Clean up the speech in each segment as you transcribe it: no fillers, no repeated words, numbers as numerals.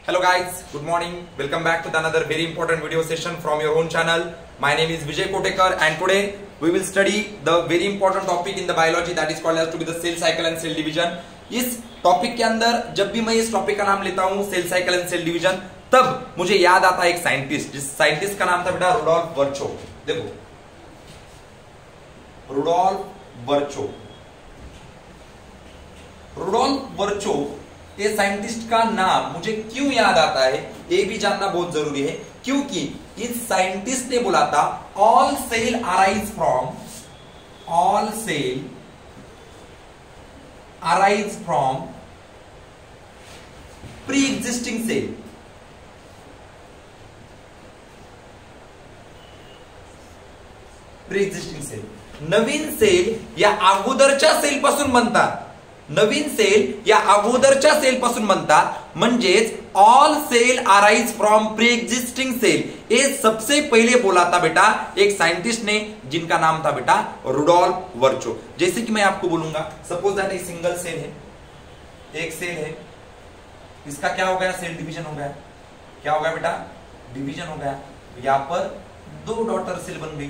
Hello guys, good morning. Welcome back to another very important video session from your own channel. My name is Vijay Kotekar and today we will study the very important topic in the biology that is called as to be the cell cycle and cell division. इस topic के अंदर जब भी मैं इस topic का नाम लेता हूँ cell cycle and cell division, तब मुझे याद आता है एक साइंटिस्ट, जिस साइंटिस्ट का नाम था बेटा रुडोल्फ वर्चो। देखो रुडोल्फ वर्चो, रुडोल्फ वर्चो ये साइंटिस्ट का नाम मुझे क्यों याद आता है ये भी जानना बहुत जरूरी है, क्योंकि इस साइंटिस्ट ने बोला था all cell arise from pre existing cell. Pre existing cell, नवीन सेल या अगोदरच्या सेल पासून बनतात। नवीन सेल या अगोदरच्या सेल पासून बनतात, म्हणजेच all cell arise from pre existing cell. ये सबसे पहले बोला था बेटा एक साइंटिस्ट ने, जिनका नाम था बेटा रुडोल्फ वर्चो। जैसे कि मैं आपको बोलूंगा, सपोज दैट एक सिंगल सेल है, एक सेल है, इसका क्या हो गया, सेल डिवीजन हो गया। क्या हो गया बेटा, डिवीजन हो गया। यहां पर दो डॉटर सेल बन गई।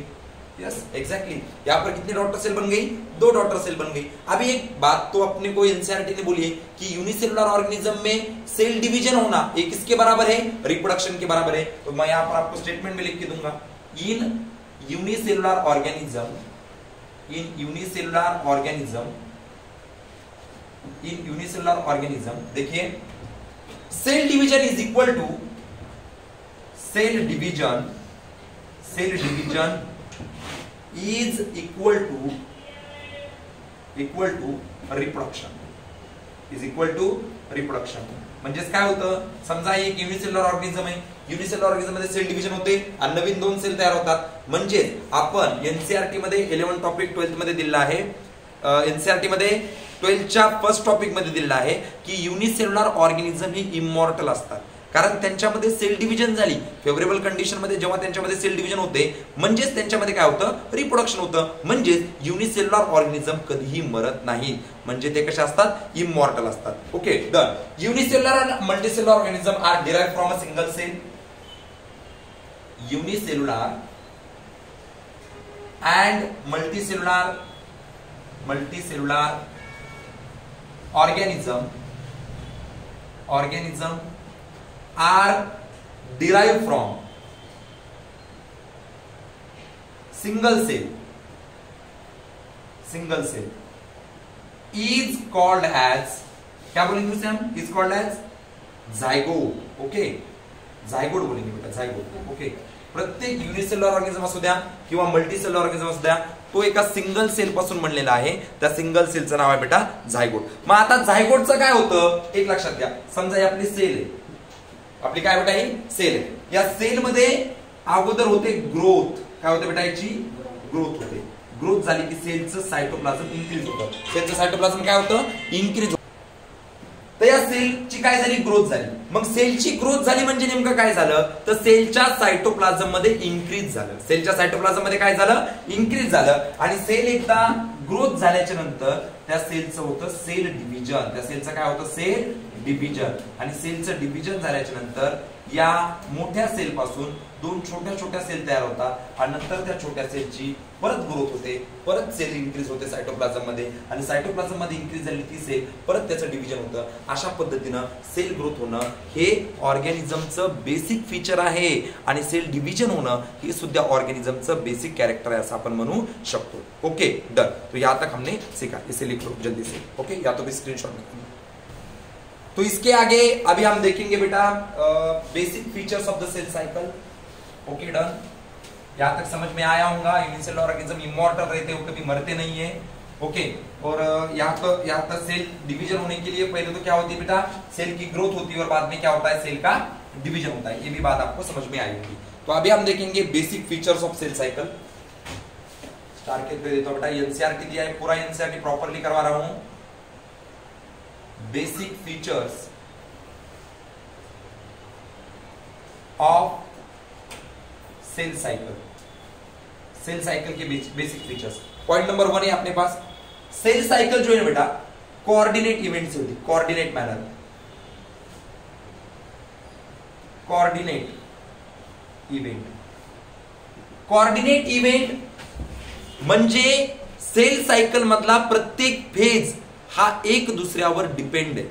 यस एग्जैक्टली, यहां पर कितनी डॉटर सेल बन गई, दो डॉटर सेल बन गई। अभी एक बात तो अपने को एनसीईआरटी ने बोली है कि यूनिसेलुलर ऑर्गेनिज्म में सेल डिवीजन होना एक किसके बराबर है, रिप्रोडक्शन के बराबर है। तो मैं यहां पर आपको स्टेटमेंट में लिख के दूंगा, इन यूनिसेलुलर ऑर्गेनिज्म देखिए, cell division is equal to cell division is equal to reproduction। म्हणजेच काय होतं, समजा एक युनिसेलुलर ऑर्गेनिझम आहे, युनिसेलुलर ऑर्गेनिझम मध्ये सेल डिव्हिजन होते आणि नवीन दोन सेल तयार होतात। म्हणजे आपण एनसीईआरटी मध्ये 11 टॉपिक 12th मध्ये दिलेला आहे, एनसीईआरटी मध्ये 12च्या फर्स्ट टॉपिक मध्ये दिलेला आहे की युनिसेलुलर ऑर्गेनिझम ही इमॉर्टल असतात, कारण त्यांच्यामध्ये सेल डिव्हिजन झाली। फेवरेबल कंडिशन मध्ये जेव्हा त्यांच्यामध्ये सेल डिव्हिजन होते, म्हणजेच त्यांच्यामध्ये काय होतं, रिप्रोडक्शन होतं। म्हणजेच युनिसेलुलर ऑर्गेनिझम कधीही मरत नाही, म्हणजे ते कसे असतात, इमॉर्टल असतात। Okay done. Unicellular and multicellular organism are derived from a single cell. Unicellular and multicellular organism are derived from single cell is called as, क्या बोलेंगे उसे हम, is called as zygote। Okay zygote बोलेंगे बेटा, zygote। Okay, प्रत्येक unicellular organism असू द्या किंवा multicellular organism असू द्या, तो एका सिंगल सेल पासून बनलेला आहे। त्या सिंगल सेलचं नाव आहे बेटा झायगोट। मग आता झायगोटचं काय होतं, एक लक्षात घ्या, समजा ही आपली सेल आहे, आपली काय बेटा ही सेल आहे, या सेल मध्ये अगोदर होते ग्रोथ। काय होते बेटा, याची ग्रोथ होते। ग्रोथ झाली की सेलचं सायटोप्लाझम इन्क्रीज होतं। सेलचं सायटोप्लाझम काय होतं, इन्क्रीज होतं। तर या सेलची काय झाली, ग्रोथ झाली। मग सेलची ग्रोथ झाली म्हणजे नेमकं काय झालं, तर सेलच्या सायटोप्लाझम मध्ये इन्क्रीज झालं। सेलच्या सायटोप्लाझम मध्ये काय झालं, इन्क्रीज झालं। आणि सेल एकदा ग्रोथ झाल्याच्या नंतर त्या सेलचं होतं सेल डिव्हिजन। त्या सेलचं काय होतं, सेल डिव्हिजन। आणि सेलचं डिव्हिजन झाल्याच्या नंतर या मोठ्या सेल पासून दोन छोट्या छोट्या सेल तयार होतात आणि नंतर त्या छोट्या सेलची परत ग्रोथ होते, परत सेल इन्क्रीज होते सायटोप्लाझम मध्ये, आणि सायटोप्लाझम मध्ये इन्क्रीज झाली ती सेल, परत त्याचं डिव्हिजन होतं। अशा पद्धतीनं सेल ग्रोथ होणं हे ऑर्गेनिझमचं बेसिक फीचर आहे, आणि सेल डिव्हिजन होणं हे सुद्धा ऑर्गेनिझमचं बेसिक कैरेक्टर है, ऐसा अपन म्हणू शकतो। Okay done. तो यहाँ तक हमने सीखा, इसे लिख लो जल्दी से। ओके, या तो भी स्क्रीनशॉट निकालो। तो इसके आगे अभी हम देखेंगे बेटा basic features of the cell cycle. Okay done, यहां तक समझ में आया होगा। यूनिसेलुलर ऑर्गेनिज्म इमॉर्टल रहते हैं, वो कभी मरते नहीं है। ओके, और यहाँ तक सेल डिवीजन होने के लिए पहले तो क्या होती है बेटा, सेल की ग्रोथ होती है और बाद में क्या होता है, सेल का डिवीजन होता है। ये भी बात आपको समझ में आएगी। तो अभी हम देखेंगे basic features of cell cycle. Star के पे देता बेटा, एनसीईआरटी दिया है, पूरा एनसीईआरटी प्रॉपरली करवा रहा हूं। Basic features of cell cycle. Cell cycle के बेसिक फीचर्स, पॉइंट नंबर 1 है अपने पास, सेल साइकिल जो है बेटा कोऑर्डिनेट इवेंट से होती, coordinate manner. Coordinate event. Coordinate event म्हणजे सेल सायकल मधला प्रत्येक फेज हा एक दुसऱ्यावर डिपेंड आहे,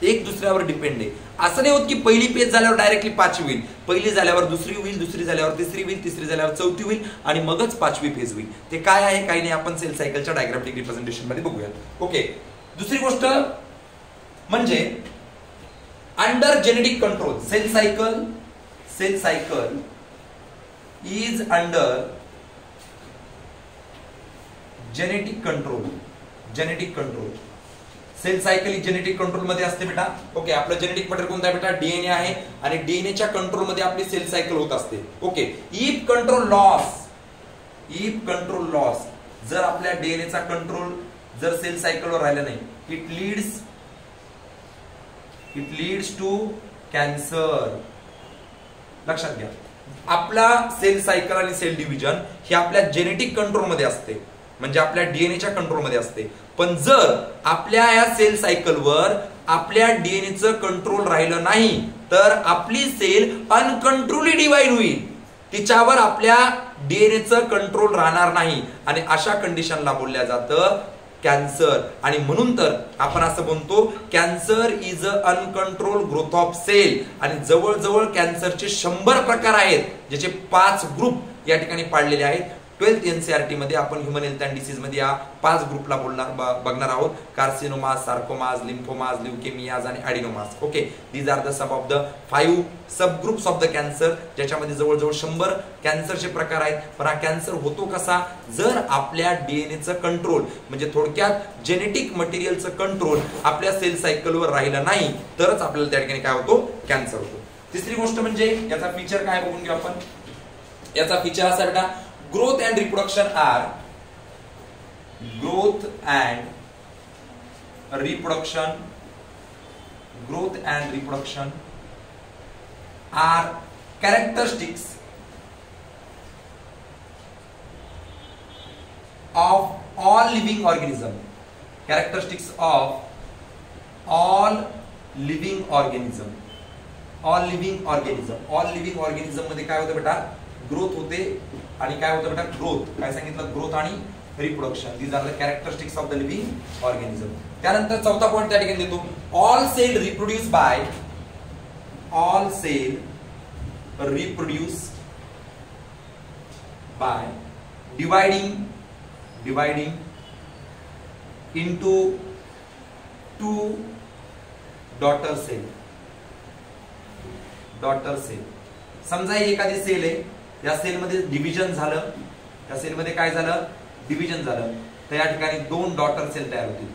एक दुसऱ्यावर डिपेंड आहे. असं नाही होत की पहिली फेज झाल्यावर डायरेक्टली पाचवी होईल, पहिली झाल्यावर दुसरी होईल, दुसरी झाल्यावर तिसरी होईल, तिसरी झाल्यावर चौथी होईल आणि मगच पाचवी फेज होईल. ते काय आहे काही नाही, आपण सेल सायकलच्या डायग्रामॅटिक रिप्रेझेंटेशन मध्ये बघूया. ओके. दुसरी गोष्ट म्हणजे under genetic control. Cell cycle is under genetic control. Cell cycle ही जेनेटिक कंट्रोल मध्ये असते बेटा. ओके. आपलं जेनेटिक मटेरियल कोणतं आहे बेटा? डीएनए आहे आणि डीएनएच्या कंट्रोल मध्ये आपली सेल सायकल होत असते. ओके. इफ कंट्रोल लॉस जर आपल्या डीएनएचा कंट्रोल जर सेल सायकलवर राहिला नाही, इट लीड्स टू कॅन्सर. लक्षात घ्या, आपला सेल सायकल आणि सेल डिव्हिजन हे आपल्या जेनेटिक कंट्रोल मध्ये असते, म्हणजे आपल्या डीएनएच्या कंट्रोल मध्ये असते. पण जर आपल्या या सेल सायकलवर आपल्या डीएनएचं कंट्रोल राहिलं नाही तर आपली सेल अनकंट्रोली डिवाइड होईल, तिच्यावर आपल्या डीएनएचं कंट्रोल राहणार नाही आणि अशा कंडिशनला बोलल्या जातं कॅन्सर. आणि म्हणून तर आपण असं म्हणतो cancer is a uncontrol growth of cell. आणि जवळजवळ कॅन्सरचे 100 प्रकार आहेत, ज्याचे 5 ग्रुप या ठिकाणी पाडलेले आहेत. 12th NCERT मध्ये आपण ह्युमन हेल्थ अँड डिसीज मध्ये या 5 ग्रुपला बघणार आहोत. कार्सिनोमाज, सार्कोमाज, लिम्फोमाज, ल्युकेमियाज आणि adenomas. Okay. These are the some of the 5 sub groups of the cancer, ज्याच्यामध्ये जवळजवळ 100 कॅन्सरचे प्रकार आहेत. पण हा कॅन्सर होतो कसा? जर आपल्या डीएनएचं कंट्रोल म्हणजे थोडक्यात जेनेटिक मटेरियलचं कंट्रोल आपल्या सेल सायकलवर राहिलं नाही तरच आपल्याला त्या ठिकाणी काय होतो? कॅन्सर होतो. तिसरी गोष्ट म्हणजे याचा फीचर काय बघून घेऊ आपण. याचा फीचर असा बेटा, growth and reproduction are characteristics of all living organism. Characteristics of all living organism. All living organism मध्ये काय होतं बेटा? ग्रोथ होते. आणि काय होतं बेटा? ग्रोथ. काय सांगितलं? ग्रोथ आणि reproduction. These are the characteristics of the living organism. त्यानंतर चौथा पॉइंट त्या ठिकाणी देतो, all cell reproduce by dividing into 2 daughter cell. समजा एखादी सेल आहे, या सेलमध्ये डिव्हिजन झालं, त्या सेलमध्ये काय झालं? डिव्हिजन झालं, तर या ठिकाणी 2 डॉटर सेल तयार होतील.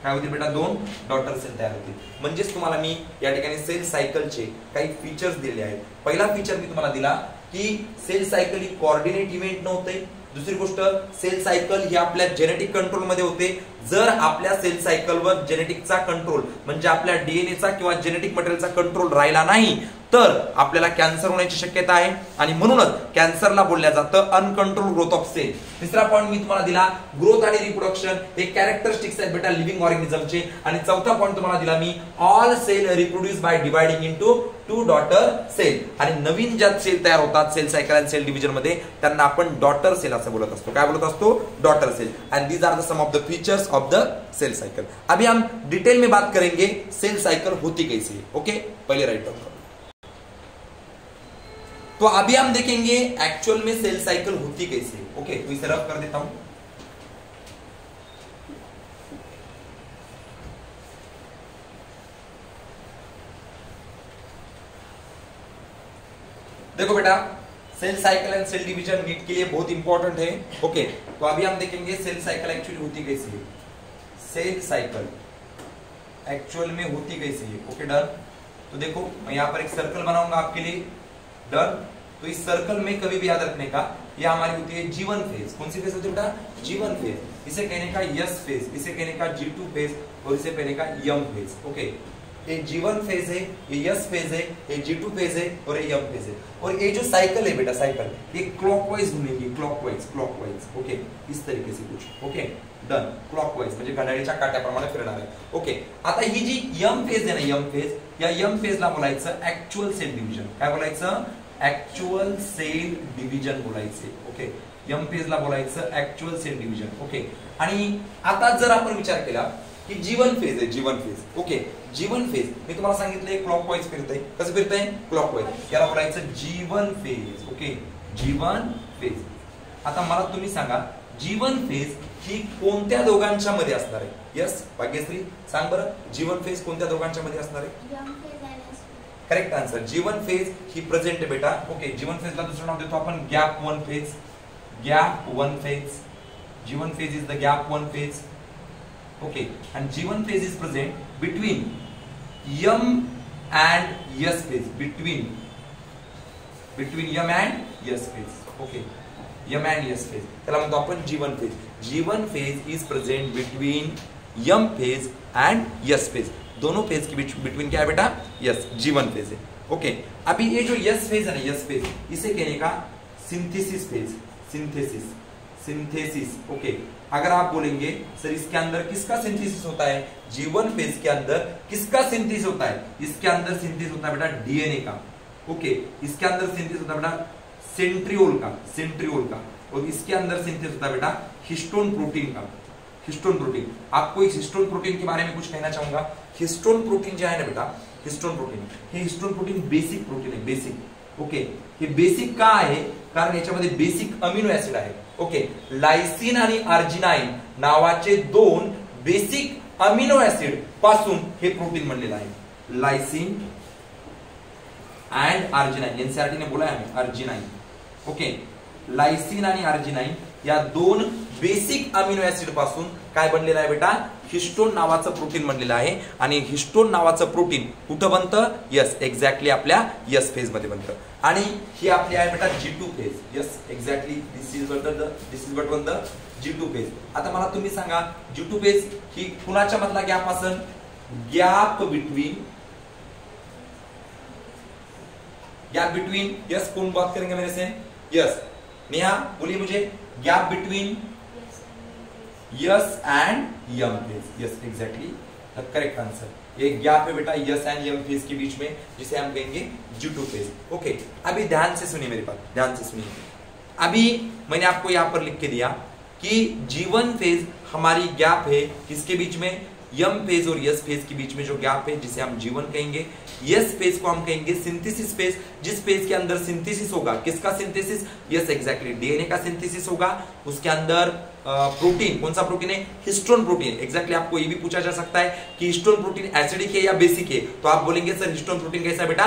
काय होतील बेटा? 2 डॉटर सेल तयार होतील. म्हणजेच तुम्हाला मी या ठिकाणी सेल सायकलचे काही फीचर्स दिले आहेत. पहिला फीचर मी तुम्हाला दिला की सेल सायकल ही कोऑर्डिनेट इव्हेंट नव्हते. दुसरी गोष्ट, सेल सायकल ही आपल्या जेनेटिक कंट्रोल मध्ये होते. जर आपल्या सेल सायकलवर जेनेटिकचा कंट्रोल म्हणजे आपल्या डीएनएचा किंवा जेनेटिक मटेरियलचा कंट्रोल राहिला नाही तर आपल्याला कॅन्सर होण्याची शक्यता आहे आणि म्हणूनच कॅन्सरला बोलल्या जातं अनकंट्रोल ग्रोथ ऑफ सेल. तिसरा पॉइंट मी तुम्हाला दिला, ग्रोथ आणि रिप्रोडक्शन हे कॅरेक्टरिस्टिक्स आहेत बेटा लिव्हिंग ऑर्गॅनिझमचे. आणि चौथा पॉइंट तुम्हाला दिला मी, all cell reproduce by dividing into 2 daughter cell. आणि नवीन ज्या सेल तयार होतात सेल सायकल आणि सेल डिव्हिजन मध्ये त्यांना आपण डॉटर सेल असं बोलत असतो. काय बोलत असतो? Daughter cell. And these are the some of the features of the cell cycle. अभी हम डिटेल में बात करेंगे सेल साइकिल होती कैसे है. ओके, पहले राइट डाउन करो. तो अभी हम देखेंगे एक्चुअल में सेल साइकिल होती कैसे. ओके, तो इसे रफ कर देता हूं. देखो बेटा, cell cycle and cell division NEET के लिए बहुत इंपॉर्टेंट है. ओके, तो अभी हम देखेंगे सेल साइकिल एक्चुअली होती कैसी है. सेल साइकिल एक्चुअल में होती कैसी है. Okay, done. तो देखो मैं यहां पर एक सर्कल बनाऊंगा आपके लिए. डन. तो इस सर्कल में कभी भी याद रखने का, यह हमारी होती है G1 फेज. कौन सी फेज होती है बेटा? G1 phase. इसे कहने का S फेज, इसे कहने का G2 फेज और इसे कहने का M फेज. ओके, ये G1 फेज है, ये S फेज है, ये G2 फेज है और ये M फेज है। और ये जो साइकिल है बेटा, साइकिल ये क्लॉकवाइज घूमेगी, क्लॉकवाइज ओके, इस तरीके से कुछ ओके डन, क्लॉकवाइज म्हणजे घड्याळीच्या काट्याप्रमाणे फिरणार आहे ओके। आता ही जी M फेज आहे ना, M फेज, या M फेजला बोलायचं ऍक्च्युअल सेल डिव्हिजन, काय बोलायचं? ऍक्च्युअल सेल डिव्हिजन बोलायचे ओके। M फेजला बोलायचं ऍक्च्युअल सेल डिव्हिजन ओके। आणि आता जर आपण विचार केला की G1 फेज आहे, G1 phase okay, G1 phase मी तुम्हाला सांगितलंय क्लॉकवाइज फिरतंय, कसं फिरतंय? क्लॉकवाइज, याला बोलायचं G1 phase okay, G1 phase. आता मला तुम्ही सांगा G1 फेज ही कोणत्या दोघांच्या मध्ये असणार आहे? यस भाग्यश्री सांग बरं, G1 फेज कोणत्या दोघांच्या मध्ये असणार आहे? करेक्ट आन्सर, G1 फेज ही प्रेझेंट आहे बेटा ओके। G1 फेजला दुसरं नाव देतो आपण gap 1 phase, gap 1 phase, G1 phase is the gap 1 phase okay. and G1 phase is present between M and S phase, between M and S phase okay, M and S phase त्याला म्हणतो आपण G1 phase। G1 phase is present between M phase and S phase, दोनों phase के beach between क्या है बेटा? Yes, G1 phase है okay. अभी ये जो यस फेज है ना, यस फेज, इसे कहने का सिंथेसिस फेज, सिंथेसिस ओके। अगर आप बोलेंगे सर इसके अंदर किसका सिंथेसिस होता है? G1 फेज के अंदर किसका सिंथेसिस होता है? इसके अंदर सिंथेसिस होता है बेटा डीएनए का ओके। इसके अंदर सिंथेसिस होता है बेटा सेंट्रियोल का, और इसके अंदर सिंथेसिस होता है बेटा हिस्टोन प्रोटीन का, हिस्टोन प्रोटीन। आपको इस हिस्टोन प्रोटीन के बारे में कुछ कहना चाहूंगा। हिस्टोन प्रोटीन जो है ना बेटा, हिस्टोन प्रोटीन, हे हिस्टोन प्रोटीन बेसिक प्रोटीन आहे, बेसिक ओके। हे बेसिक का आहे? कारण याच्यामध्ये बेसिक अमिनो ऍसिड आहे ओके। लायसिन आणि अर्जिनाइन नावाचे दोन बेसिक अमिनो ऍसिड पासून हे प्रोटीन बनलेलं आहे, लायसिन अँड अर्जिनाइन। एनसीईआरटी ने बोला है अर्जिनाइन ओके। लायसिन आणि अर्जिनाइन या दोन बेसिक अमिनो ऍसिड पासून काय बनलेलं आहे बेटा? हिस्टोन नावाचं प्रोटीन बनलेलं आहे। आणि हिस्टोन नावाचं प्रोटीन कुठं बनतं? यस, एक्झॅक्टली आपल्या यस फेज मध्ये बनतं। आणि ही आपली आहे बेटा G2 phase, yes exactly this is what one the G2 phase. आता मला तुम्ही सांगा G2 फेज ही कुणाच्या मधला गॅप असेल? गॅप बिटवीन यस, कौन बात करेंगे मेरे से? यस नेहा बोलिए मुझे, gap between S and M phase, yes exactly correct answer. ये गैप है बेटा यस एंड यम फेज के बीच में, जिसे हम कहेंगे G2 फेज ओके। अभी ध्यान से सुनिए मेरी बात, ध्यान से सुनिए। अभी मैंने आपको यहां पर लिख के दिया कि G1 फेज हमारी गैप है किसके बीच में? यम फेज और यस फेज के बीच में जो गैप है जिसे हम G1 कहेंगे। यस फेज को हम कहेंगे सिंथेसिस फेज, जिस फेज के अंदर सिंथेसिस होगा, किसका सिंथेसिस? यस एक्जैक्टली डीएनए का सिंथेसिस होगा। उसके अंदर प्रोटीन, कौन सा प्रोटीन है? Histone protein. एक्जैक्टली आपको ये भी पूछा जा सकता है कि हिस्टोन प्रोटीन एसिडिक है या बेसिक है, तो आप बोलेंगे सर हिस्टोन प्रोटीन कैसा है बेटा?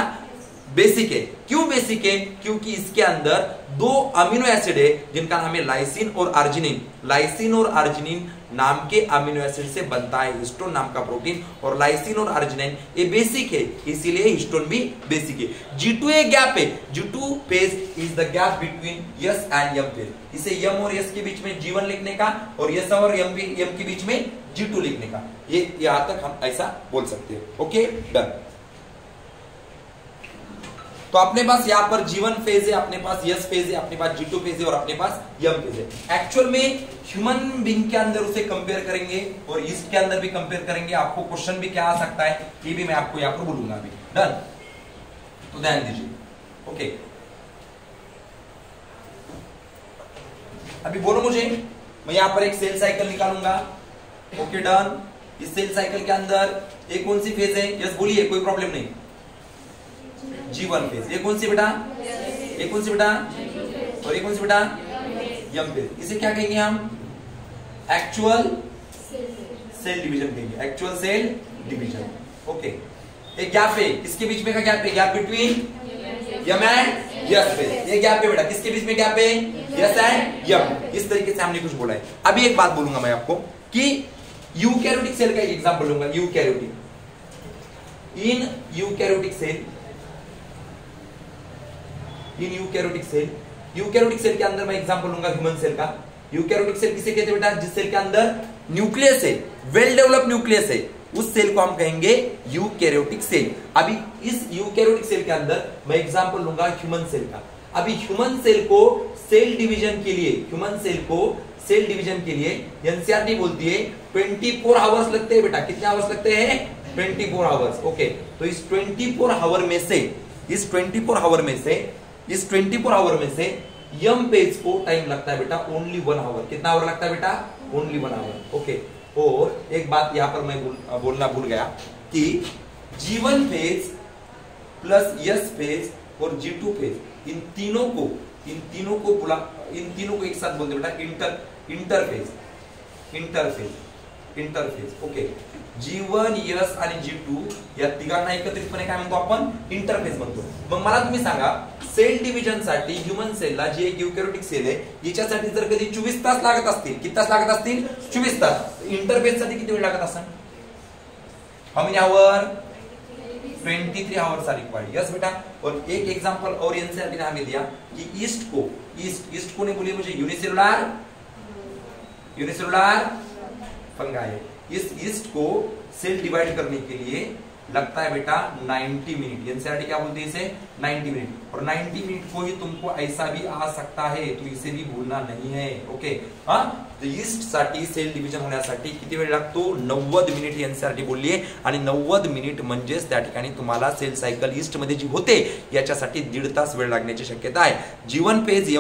बेसिक है। क्यों बेसिक है? क्योंकि इसके अंदर दो अमीनो एसिड है जिनका नाम है लाइसिन और अर्जिनिन। लाइसिन और अर्जिनिन नाम के अमीनो एसिड से बनता है हिस्टोन नाम का प्रोटीन, और लाइसिन और अर्जिनिन ये बेसिक है, इसीलिए हिस्टोन भी बेसिक है। G2 एक गैप है, G2 phase is the gap between S and M phase. इसे यम और यस के बीच में G1 लिखने का और यस और यम के बीच में G2 लिखने का, ये यहां तक हम ऐसा बोल सकते हैं ओके डन। तो अपने पास यहाँ पर G1 फेज है, अपने पास यस फेज है, अपने पास G2 फेज है और अपने पास यम फेज है। एक्चुअल में ह्यूमन बीइंग के अंदर उसे कंपेयर करेंगे और ईस्ट के अंदर भी कंपेयर करेंगे। आपको क्वेश्चन भी क्या आ सकता है ये भी मैं आपको यहाँ पर बोलूंगा अभी डन। तो ध्यान दीजिए ओके। अभी बोलो मुझे, मैं यहाँ पर एक सेल साइकिल निकालूंगा ओके डन। इस सेल साइकिल के अंदर एक कौन सी फेज है? यस बोलिए, कोई प्रॉब्लम नहीं। G1 फेज, ये कौन सी बेटा? ये कौन सी बेटा? और ये कौन सी बेटा? M phase. इसे क्या कहेंगे हम? एक्चुअल सेल डिवीजन कहेंगे, एक्चुअल सेल डिवीजन ओके। एक गैप है, किसके बीच में का गैप है? Gap between M and S phase. ये गैप है बेटा, किसके बीच में गैप है? Yes and M. इस तरीके से हमने कुछ बोला है। अभी एक बात बोलूंगा मैं आपको कि यूकैरियोटिक सेल का एक एग्जांपल लूंगा। Eukaryotic, in eukaryotic cell, in eukaryotic cell, eukaryotic cell के अंदर मैं एग्जांपल लूंगा ह्यूमन सेल का। यूकैरियोटिक सेल किसे कहते हैं बेटा? जिस सेल के अंदर न्यूक्लियस है, वेल डेवलप न्यूक्लियस है, उस सेल को हम कहेंगे यूकैरियोटिक सेल। अभी इस यूकैरियोटिक सेल के अंदर मैं एग्जांपल लूंगा ह्यूमन सेल का। अभी ह्यूमन सेल को सेल डिवीजन के लिए, ह्यूमन सेल को सेल डिवीजन के लिए एनसीईआरटी बोलती है 24 आवर्स लगते हैं बेटा। कितने आवर्स लगते हैं? 24 आवर्स। ओके, तो इस 24 आवर में से, इस 24 आवर में से, इस 24 आवर में से यम पेज को टाइम लगता है बेटा ओनली 1 आवर। कितना आवर लगता है बेटा? ओनली 1 आवर। ओके, और एक बात यहां पर मैं बोलना भूल गया कि जीवन फेज प्लस यस फेज और G2 फेज, इन तीनों को एक साथ बोलते बेटा इंटरफेज। ओके, G1 यस आणि G2 या तिघांना एकत्रितपणे काय म्हणतो आपण? इंटरफेज म्हणतो। मग मला तुम्ही सांगा, सेल डिव्हिजन साठी ह्यूमन सेलला जी एक यूकॅरियोटिक सेल आहे याच्यासाठी जर कधी 24 तास लागत असतील, किती तास लागत असतील? 24 तास। इंटरफेज साठी किती वेळ लागत असेल? हाउ मेनी आवर? 23 आवर्स आर रिक्वायर्ड। यस बेटा। और एक एग्जांपल और एनसीईआरटी ने हमें दिया कि ईस्ट को ने बोली मुझे यूनिसेलुलर फंगाई। इस ईस्ट को सेल डिवाइड करने के लिए लगता है बेटा 90 मिनट। एनसीईआरटी क्या बोलती है इसे? 90 मिनट। और 90 मिनट को ही तुमको ऐसा भी आ सकता है, तो इसे भी भूलना नहीं है। ओके, हाँ, तो ईस्ट साठी सेल डिव्हिजन होण्यासाठी किती वेळ लागतो? 90 मिनिट ही एनसीईआरटी बोलली आहे। आणि 90 मिनिट म्हणजेच त्या ठिकाणी तुम्हाला सेल सायकल ईस्ट मध्ये जी होते याच्यासाठी 1.5 तास वेळ लागण्याची शक्यता आहे। जीवन फेज,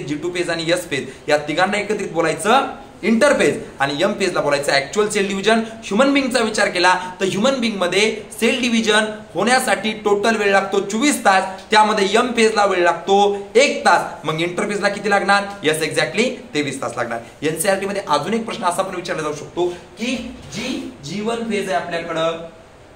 G2 फेज आणि यस फेज या तिघांना एकत्रित बोलायचं इंटरफेज, आणि यम फेजला बोलायचं ऍक्च्युअल सेल डिव्हिजन। ह्यूमन बिंगचा विचार केला तर ह्यूमन बिंग मध्ये सेल डिव्हिजन होण्यासाठी टोटल वेळ लागतो 24 तास, त्यामध्ये यम फेजला वेळ लागतो 1 तास। मग इंटरफेजला किती लागणार? यस, एक्झॅक्टली 23 तास लागणार। एनसीईआरटी मध्ये अजून एक प्रश्न असा पण विचारला जाऊ शकतो की G1 फेज आहे आपल्याकडं,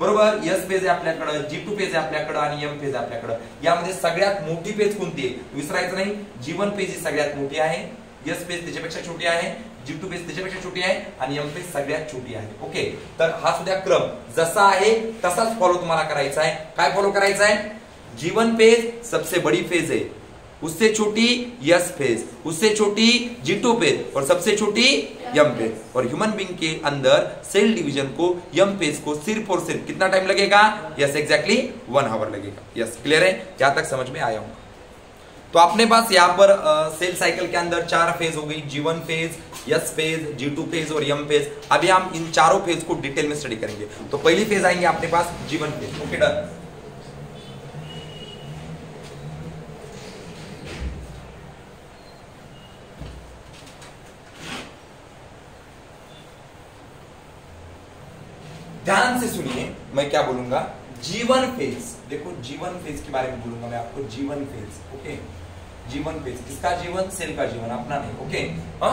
बरोबर, यस फेज आहे आपल्याकडं, G2 फेज आहे आपल्याकडं आणि यम फेज आहे आपल्याकडं। यामध्ये सगळ्यात मोठी फेज कोणती आहे? विसरायचं नाही, G1 फेज ही सगळ्यात मोठी आहे, यस फेज त्याच्यापेक्षा छोटी आहे, G2 फेज त्याच्यापेक्षा छोटी आहे आणि यम फेज सगळ्यात छोटी आहे। ओके, तर हा सुद्धा क्रम जसा आहे तसाच फॉलो तुम्हाला करायचा आहे। काय फॉलो करायचा आहे? G1 फेज सबसे बड़ी फेज है, उससे छोटी यस फेज, उससे छोटी G2 फेज और सबसे छोटी यम फेज। और ह्यूमन बीइंग के अंदर सेल डिवीजन को, यम फेज को सिर्फ और सिर्फ कितना टाइम लगेगा? यस, एक्जैक्टली 1 आवर लगेगा। यस, क्लियर है? क्या तक समझ में आया होगा? तो अपने पास यहाँ पर सेल साइकिल के अंदर 4 फेज हो गई, G1 phase, yes phase, G2 phase और यम फेज। अभी हम इन चारों फेज को डिटेल में स्टडी करेंगे। तो पहली फेज आएंगे अपने pass G1 phase. Okay, done. ध्यान से सुनिए, मैं क्या बोलूंगा। G1 फेज, देखो G1 फेज के बारे में बोलूंगा मैं आपको। G1 phase, okay, G1 phase, किसका जीवन? सेल का जीवन, अपना नहीं। ओके, हाँ,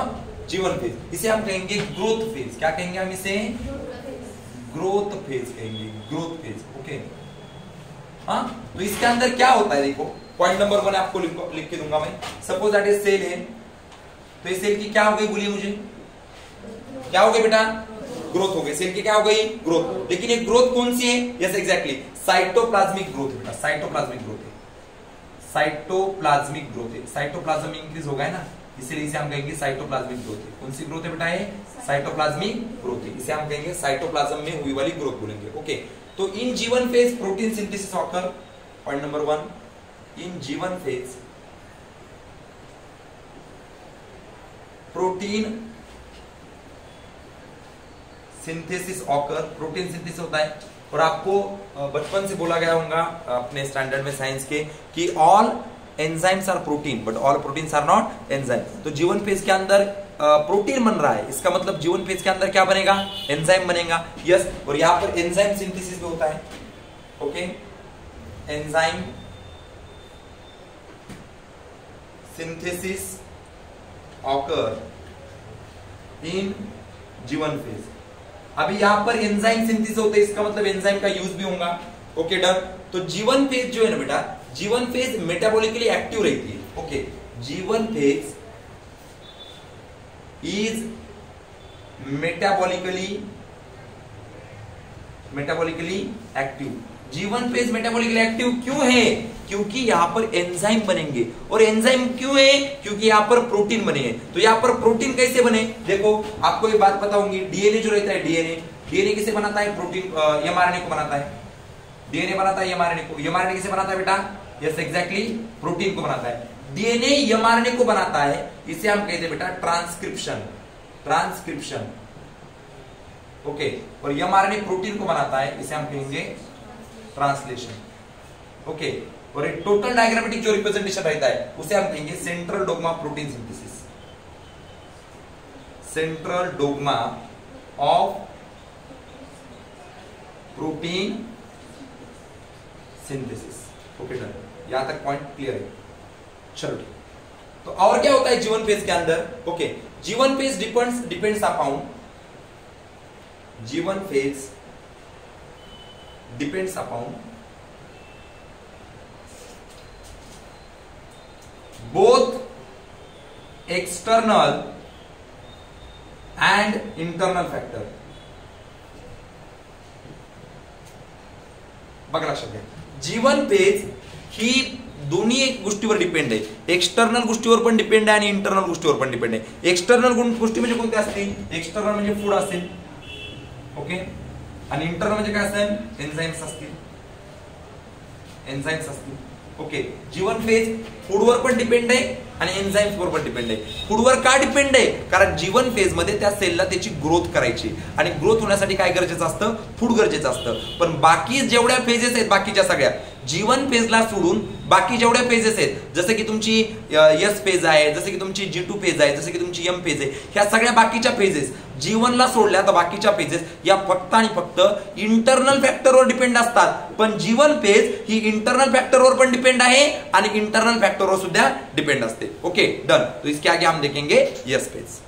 G1 फेज, इसे हम कहेंगे ग्रोथ फेज। क्या कहेंगे हम इसे? ग्रोथ फेज कहेंगे, ग्रोथ फेज। ओके, हाँ, तो इसके अंदर क्या होता है? देखो, पॉइंट नंबर 1 आपको लिख के दूंगा मैं। सपोज दैट ये सेल है, तो ये सेल की क्या हो गई? बोलिए मुझे, क्या हो गई बेटा? ग्रोथ हो गई। सेल की क्या हो गई? ग्रोथ। लेकिन ये ग्रोथ कौन सी है? यस, एग्जैक्टली साइटोप्लाज्मिक ग्रोथ बेटा, साइटोप्लाज्मिक ग्रोथ है, साइटोप्लाज्मिक ग्रोथ है। साइटोप्लाज्म इंक्रीज होगा है ना, इसलिए इसे हम कहेंगे साइटोप्लाज्मिक ग्रोथ है। कौन सी ग्रोथ है बेटा? ये साइटोप्लाज्मिक ग्रोथ है, इसे हम कहेंगे साइटोप्लाज्म में हुई वाली ग्रोथ बोलेंगे। ओके, तो in G1 phase protein synthesis occur. Point number 1, in G1 phase protein synthesis occur, protein synthesis होता है। और आपको बचपन से बोला गया होगा अपने स्टैंडर्ड में साइंस के कि all enzymes are protein but all proteins are not enzyme. तो G1 फेज के अंदर प्रोटीन बन रहा है, इसका मतलब G1 फेज के अंदर क्या बनेगा? एंजाइम बनेगा। यस, और यहां पर एंजाइम सिंथेसिस भी होता है। Okay, enzyme synthesis occur in G1 phase. अभी यहां पर एंजाइम सिंथेसिस होता है, इसका मतलब एंजाइम का यूज भी होगा। Okay, done. तो G1 फेज जो है ना बेटा, G1 फेज मेटाबॉलिकली एक्टिव रहती है। Okay, G1 phase is metabolically active. G1 phase metabolically active क्यों है? क्योंकि यहां पर एंजाइम बनेंगे। और एंजाइम क्यों है? क्योंकि यहां पर प्रोटीन बने हैं। तो यहां पर प्रोटीन कैसे बने? देखो, आपको ये बात पता होगी, डीएनए जो रहता है, डीएनए किसे बनाता है? प्रोटीन एमआरएनए को बनाता है। डीएनए बनाता है एमआरएनए को। एमआरएनए किसे बनाता है बेटा? यस एग्जैक्टली, प्रोटीन को बनाता है। डीएनए एमआरएनए को बनाता है, इसे हम कहते हैं बेटा ट्रांसक्रिप्शन। Transcription, okay. और एमआरएनए प्रोटीन को बनाता है, इसे हम कहेंगे ट्रांसलेशन, ओके। और एक टोटल डायग्रामेटिक जो रिप्रेजेंटेशन रहता है उसे हम कहेंगे central dogma protein synthesis. Central dogma of protein synthesis, okay done. यहां तक पॉइंट क्लियर है? चलो ठीक। तो और क्या होता है जीवन फेज के अंदर? ओके, जीवन फेज डिपेंड्स अपॉन, जीवन phase depends upon both external end internal factor. बघा लक्षात घ्या, जीवन फेज ही दोन्ही एक गोष्टीवर डिपेंड आहे। एक्सटर्नल गोष्टीवर पण डिपेंड आहे आणि इंटरनल गोष्टीवर पण डिपेंड आहे। एक्सटर्नल गोष्टी म्हणजे कोणत्या असतील? एक्सटर्नल म्हणजे फूड असेल, ओके। आणि इंटरनल म्हणजे काय असेल? एन्झाइम्स असतील, एन्झाइम्स असतील, ओके। जीवन फेज फूडवर पण डिपेंड आहे आणि एन्झाइम्स वर पण डिपेंड आहे। फूडवर का डिपेंड आहे? कारण जीवन फेज मध्ये त्या सेलला त्याची ग्रोथ करायची आणि ग्रोथ होण्यासाठी काय गरजेचं असतं? फूड गरजेचं असतं। पण बाकी जेवढ्या फेजेस आहेत, बाकीच्या सगळ्या जीवन फेजला सोडून बाकी जेवढ्या फेजेस आहेत, जसं की तुमची एस फेज आहे, जसं की तुमची G2 फेज आहे, जसं की तुमची एम फेज आहे, ह्या सगळ्या बाकीच्या फेजेस जीवनला सोडल्या तर बाकीच्या फेजेस या फक्त आणि फक्त इंटरनल फॅक्टरवर डिपेंड असतात। पण जीवन फेज ही इंटरनल फॅक्टरवर पण डिपेंड आहे आणि इंटरनल फॅक्टरवर सुद्धा डिपेंड असते, ओके डन। तो इसके आगे हम देखेंगे यस फेज।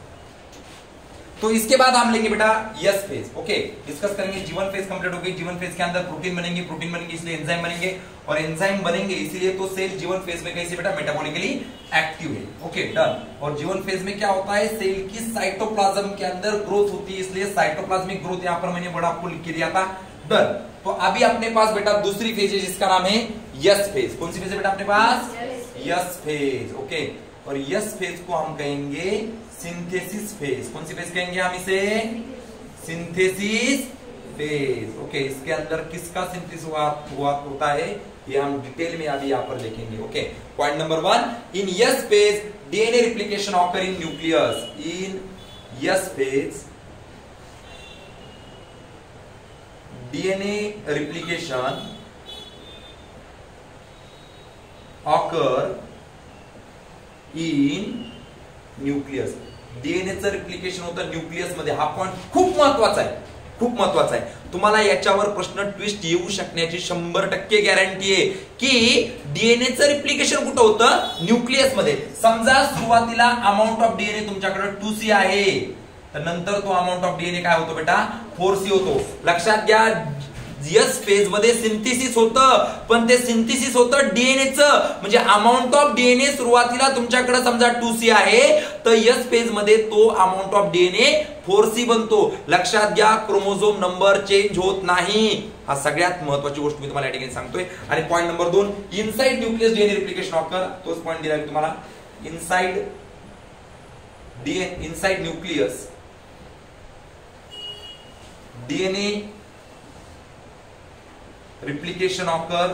तो इसके बाद हम लेंगे बेटा यस फेज, ओके। डिस्कस करेंगे, जीवन फेज कंप्लीट हो गई। जीवन फेज के अंदर प्रोटीन बनेंगे, प्रोटीन बनेंगे इसलिए एंजाइम बनेंगे, और एंजाइम बनेंगे इसीलिए तो सेल जीवन फेज में कैसे बेटा? मेटाबॉलिकली एक्टिव है, ओके डन। और जीवन फेज में क्या होता है? सेल की साइटोप्लाज्म के अंदर ग्रोथ होती है, इसलिए साइटोप्लाज्मिक ग्रोथ यहाँ पर मैंने बड़ा आपको लिख के दिया था, डन। तो अभी अपने पास बेटा दूसरी फेज है जिसका नाम है यस फेज। कौन सी फेज है बेटा अपने पास? Yes phase, okay. और यस फेज को हम कहेंगे सिंथेसिस फेज। कौन सी फेज कहेंगे हम इसे? Synthesis phase, okay. इसके अंदर किसका सिंथेसिस होता है ये हम डिटेल में अभी यहां पर देखेंगे, okay. Point number 1, in S phase DNA replication occur in nucleus. In S phase DNA replication occur in nucleus. डीएनएचं रिप्लिकेशन होतं न्यूक्लियस मध्ये। हा पॉइंट खूप महत्वाचा आहे, खूप महत्वाचा आहे। तुम्हाला याच्यावर प्रश्न ट्विस्ट येऊ शकण्याची 100% गॅरंटी आहे की डीएनएचं रिप्लिकेशन कुठं होतं? न्यूक्लियस मध्ये। समजा सुरुवातीला अमाउंट ऑफ डीएनए तुमच्याकडे 2C आहे, तर नंतर तो अमाउंट ऑफ डीएनए काय होतो बेटा? 4C होतो। लक्षात घ्या, यस फेज मध्ये सिंथेसिस होतं, पण ते सिंथेसिस होतं डीएनएचं। म्हणजे अमाउंट ऑफ डीएनए सुरुवातीला तुमच्याकडे समजा 2C आहे, तर यस फेज मध्ये तो अमाउंट ऑफ डीएनए 4C बनतो। लक्षात घ्या, क्रोमोझोम नंबर चेंज होत नाही। हा सगळ्यात महत्त्वाची गोष्ट मी तुम्हाला या ठिकाणी सांगतोय। आणि point number 2, inside nucleus DNA replication occur. तोच पॉइंट दिला मी तुम्हाला। Inside nucleus DNA replication occur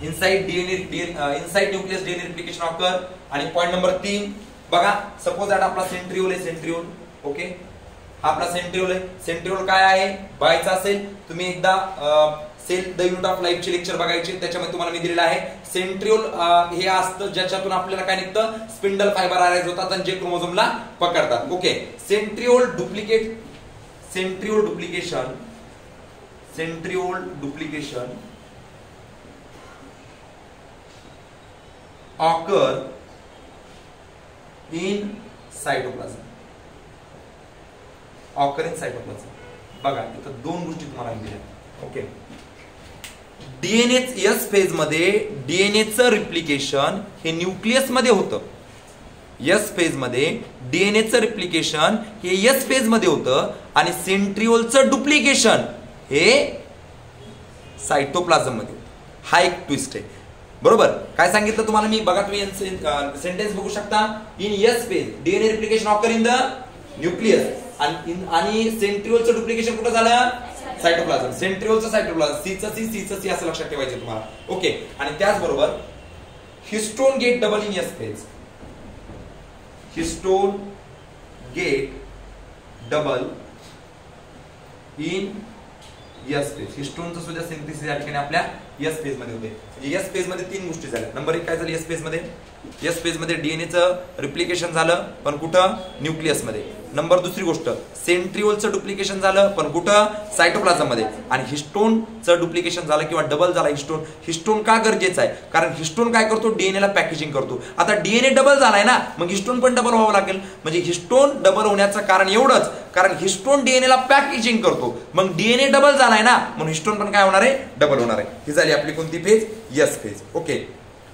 inside nucleus DNA replication occur. आणि पॉइंट नंबर 3 बघा, सपोज दॅट आपला सेंट्रिओल आहे, सेंट्रिओल, ओके। हा आपला सेंट्रिओल आहे। सेंट्रिओल काय आहे? बायचा असेल। तुम्ही एकदा cell the unit of life चे लेक्चर बघायचे, त्याच्यामध्ये तुम्हाला मी दिलेला आहे सेंट्रिओल हे असतं ज्याच्यातून आपल्याला काय निघतं? स्पिंडल फायबर अराइज होतात आणि जे क्रोमोझोमला पकडतात, okay. Centriole duplication occur in cytoplasm. बघा, इथं दोन गोष्टी तुम्हाला दिल्या, ओके। डीएनए यस फेज मध्ये डीएनएचं रिप्लिकेशन हे न्यूक्लियस मध्ये होतं। यस फेज मध्ये डीएनएचं रिप्लिकेशन हे यस फेज मध्ये होतं आणि सेंट्रिओलचं डुप्लिकेशन हे सायटोप्लाझम मध्ये। हा एक ट्विस्ट आहे, बरोबर। काय सांगितलं तुम्हाला मी? बघा, तुम्ही सेंटेन्स बघू शकता। In S phase DNA replication occur in the nucleus आणि सेंट्रिओलचं डुप्लिकेशन कुठं झालं? सायटोप्लाझम. सेंट्रिओलचं सायटोप्लाझम, सीचं सी असं लक्षात ठेवायचं तुम्हाला. ओके. आणि त्याचबरोबर histone get double in S phase. Histone get double in S phase. हिस्टोनचं सुद्धा सिंथेसिस या ठिकाणी आपल्या एस फेज मध्ये होते. म्हणजे एस फेज मध्ये तीन गोष्टी झाल्या. नंबर एक काय झालं एस फेज मध्ये? एस फेज मध्ये डीएनएचं रिप्लिकेशन झालं, पण कुठं? न्यूक्लियस मध्ये. नंबर दुसरी गोष्ट, सेंट्रिओलचं डुप्लिकेशन झालं, पण कुठं? सायटोप्लाझम मध्ये. आणि हिस्टोनचं डुप्लिकेशन झालं किंवा डबल झाला हिस्टोन. हिस्टोन का गरजेचं आहे? कारण हिस्टोन काय करतो? डीएनए ला पॅकेजिंग करतो. आता डीएनए डबल झालाय ना, मग हिस्टोन पण डबल व्हावं लागेल. म्हणजे हिस्टोन डबल होण्याचं कारण एवढंच, कारण हिस्टोन डीएनए ला पॅकेजिंग करतो. मग डीएनए डबल झालाय ना, म्हणून हिस्टोन पण काय होणार आहे? डबल होणार आहे. ही झाली आपली कोणती फेज? Yes phase. ओके.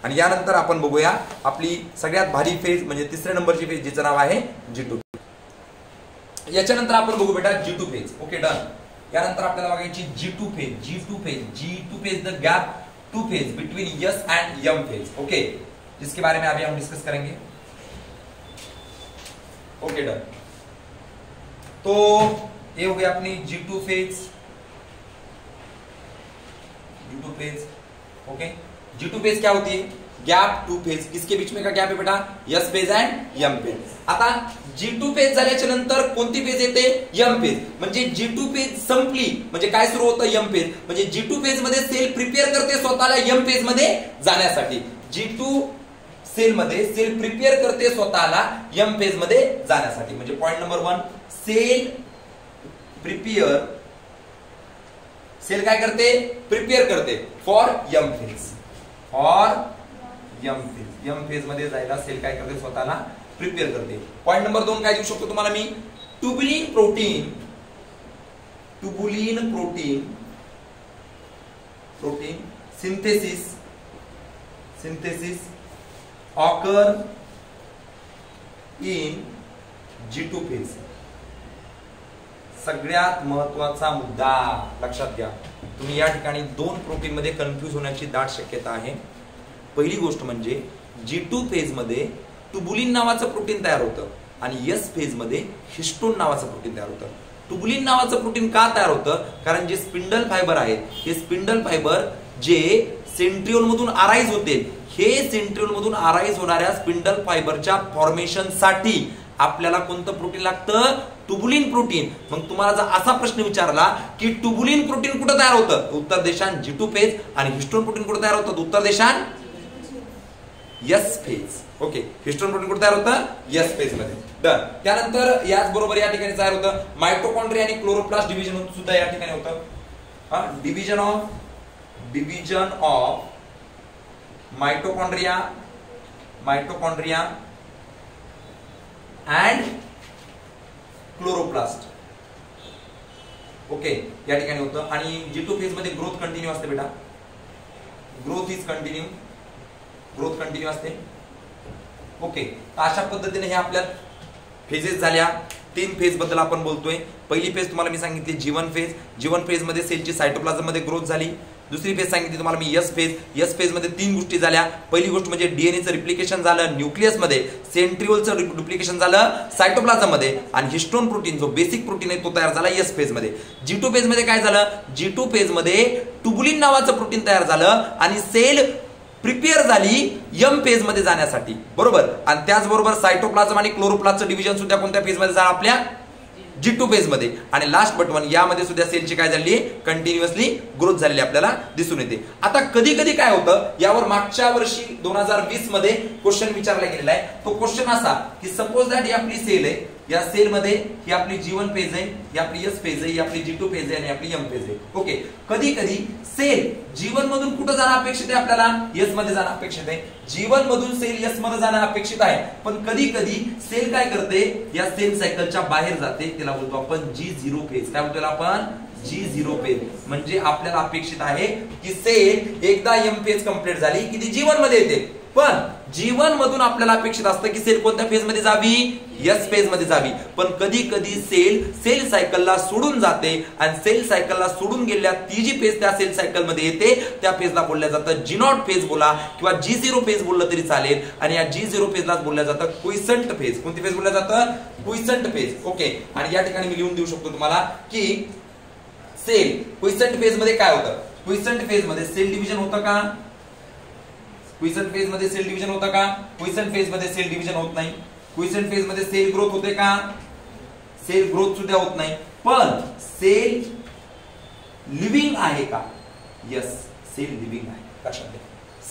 आणि यानंतर आपण बघूया आपली सगळ्यात भारी फेज म्हणजे तिसऱ्या नंबरची फेज, जिचं नाव आहे G2. याच्यानंतर आपण बघू बेटा G2 फेज. Okay, done. यानंतर आपल्याला बघायची G2 phase. G2 phase, G2 phase the gap 2 phase between S and M phase. Okay, जिसके बारे में अभी हम डिस्कस करेंगे. Okay, done. तो ये हो गया अपनी G2 phase. G2 phase. Okay. G2 phase क्या होती है? Gap 2 phase. किसके बीच में का गैप है बेटा? S phase and M phase. आता G2 फेज झाल्याच्या नंतर कोणती फेज येते? M phase. म्हणजे G2 फेज संपली म्हणजे काय सुरू होतं? M phase. म्हणजे G2 फेज मध्ये सेल प्रिपेअर करते स्वतःला यम फेज मध्ये जाण्यासाठी. G2 सेल मध्ये सेल प्रिपेअर करते स्वतःला यम फेज मध्ये जाण्यासाठी. म्हणजे point number 1, cell prepare. Cell काय करते? प्रिपेअर करते for M phase. For M phase. M phase मध्ये जायला सेल काय करते? स्वतःला प्रिपेअर करते. पॉइंट नंबर 2 काय देऊ शकतो तुम्हाला मी? Tubulin protein. Tubulin protein. Protein synthesis. Synthesis occur in G2 phase. सगळ्यात महत्वाचा मुद्दा लक्षात घ्या. तुम्ही या ठिकाणी 2 प्रोटीन मध्ये कन्फ्यूज होण्याची दाट शक्यता आहे. पहिली गोष्ट म्हणजे G2 फेज मध्ये ट्युबुलिन नावाचं प्रोटीन तयार होतं आणि एस फेज मध्ये हिस्टोन नावाचं प्रोटीन तयार होतं. ट्युबुलिन नावाचं प्रोटीन का तयार होतं? कारण जे स्पिंडल फायबर आहेत, हे स्पिंडल फायबर जे सेंट्रिओल मधून अराइज होते, हे सेंट्रिओल मधून अराइज होणाऱ्या स्पिंडल फायबरच्या फॉर्मेशन साठी आपल्याला कोणतं प्रोटीन लागतं? ट्युबुलिन प्रोटीन. मग तुम्हाला जर असा प्रश्न विचारला की ट्युबुलिन प्रोटीन कुठे तयार होतं? उत्तर देशान G2 फेज. आणि हिस्टोन प्रोटीन कुठे तयार होतं? उत्तर देशान yes phase. Okay, histone protein कुठे तयार होतं? यस फेज मध्ये. डन. त्यानंतर याच बरोबर या ठिकाणी तयार होतं मायटोकॉन्ड्रिया आणि क्लोरोप्लास्ट डिव्हिजन सुद्धा या ठिकाणी होतं. Division of mitochondria and chloroplast. Okay, या ठिकाणी होतं. आणि G2 फेज मध्ये ग्रोथ कंटिन्यू असते बेटा. Growth is continue. Growth continue असते. ओके, अशा पद्धतीने हे आपल्या फेजेस झाल्या. 3 फेज बद्दल आपण बोलतोय. पहिली फेज तुम्हाला मी सांगितली G1 फेज. G1 फेज मध्ये सेलची सायटोप्लाझम मध्ये ग्रोथ झाली. दुसरी फेज सांगितली तुम्हाला me yes phase. Yes phase मध्ये 3 गोष्टी झाल्या. पहिली गोष्ट म्हणजे डीएनएचं रिप्लिकेशन झालं न्यूक्लियस मध्ये, सेंट्रिओलचं डुप्लिकेशन झालं सायटोप्लाझम मध्ये, आणि हिस्टोन प्रोटीन जो बेसिक प्रोटीन आहे तो तयार झाला यस फेज मध्ये. G2 फेज मध्ये काय झालं? G2 फेज मध्ये ट्युबुलिन नावाचं प्रोटीन तयार झालं आणि सेल प्रिपेअर झाली यम फेज मध्ये जाण्यासाठी. बरोबर. आणि त्याचबरोबर सायटोप्लाझम आणि क्लोरोप्लास्टचं डिव्हिजन सुद्धा कोणत्या फेज मध्ये झालं? आपल्या G2 फेज मध्ये. आणि लास्ट बट वन, यामध्ये सुद्धा सेलची काय झाली आहे? कंटिन्युअसली ग्रोथ झालेली आपल्याला दिसून येते. आता कधी कधी काय होतं, यावर मागच्या वर्षी 2020 मध्ये क्वेश्चन विचारला गेलेला आहे. तो क्वेश्चन असा की सपोज दॅट ही आपली सेल आहे, या सेल मध्ये ही आपली G1 फेज आहे, ही आपली यस फेज आहे, ही आपली G2 फेज आहे आणि आपली यम फेज आहे. ओके, कधी कधी सेल G1 मधून कुठं जाणं अपेक्षित आहे? आपल्याला यस मध्ये जाणं अपेक्षित आहे. G1 मधून सेल यस मध्ये जाणं अपेक्षित आहे. पण कधी कधी सेल काय करते? या सेल सायकलच्या बाहेर जाते. त्याला बोलतो आपण G0 फेज. काय बोलतो आपण? G0 phase. म्हणजे आपल्याला अपेक्षित आहे की सेल एकदा यम फेज कंप्लीट झाली की ती G1 मध्ये येते. पण G1 मधून आपल्याला अपेक्षित असतं की सेल कोणत्या फेज मध्ये जावी, एस फेज मध्ये जावी. पण कधी कधी सेल सायकलला सोडून जाते आणि सेल सायकलला सोडून गेल्या ती जी फेज त्या सेल सायकल मध्ये येते त्या फेजला बोलल्या जातं G0 फेज बोला किंवा G0 फेज बोललं तरी चालेल. आणि या G0 फेजलाच बोलल्या जातं क्विसंट फेज. कोणती फेज बोलल्या जातं, क्विसंट फेज. ओके. आणि या ठिकाणी मी लिहून देऊ शकतो तुम्हाला की सेल क्विसंट फेज मध्ये काय होतं. क्विसंट फेज मध्ये सेल डिव्हिजन होतं का, क्विसंट फेज मध्ये सेल डिव्हिजन होतं का, क्विसंट फेज मध्ये सेल डिव्हिजन होत नाही. क्विसंट फेज मध्ये सेल ग्रोथ होते का, सेल ग्रोथ सुद्धा होत नाही. पण सेल लिव्हिंग आहे का, यस सेल लिव्हिंग आहे. लक्षात घ्या,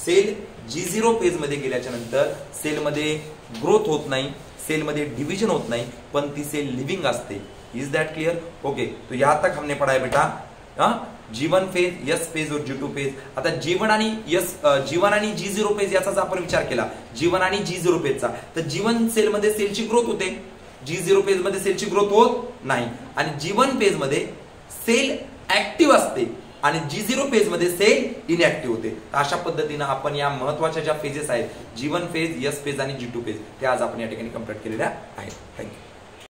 सेल G0 फेज मध्ये गेल्याच्या नंतर सेल मध्ये ग्रोथ होत नाही, सेल मध्ये डिव्हिजन होत नाही, पण ती सेल लिव्हिंग असते. Is that clear. ओके. तो यहां तक हमने पढ़ा है बेटा. G1 फेज, एस फेज और G2 फेज. आता G1 आणि G0 फेज याचाच आपण विचार केला, G1 आणि G0 फेजचा. तर G1 सेल मध्ये सेलची ग्रोथ होते, G0 फेज मध्ये सेलची ग्रोथ होत नाही. आणि G1 फेज मध्ये सेल ऍक्टिव्ह असते आणि G0 फेज मध्ये सेल इनऍक्टिव्ह होते. अशा पद्धतीने आपण या महत्वाच्या ज्या फेजेस आहेत G1 फेज, एस फेज आणि G2 फेज, ते आज आपण या ठिकाणी कंप्लीट केलेल्या आहेत. थँक्यू.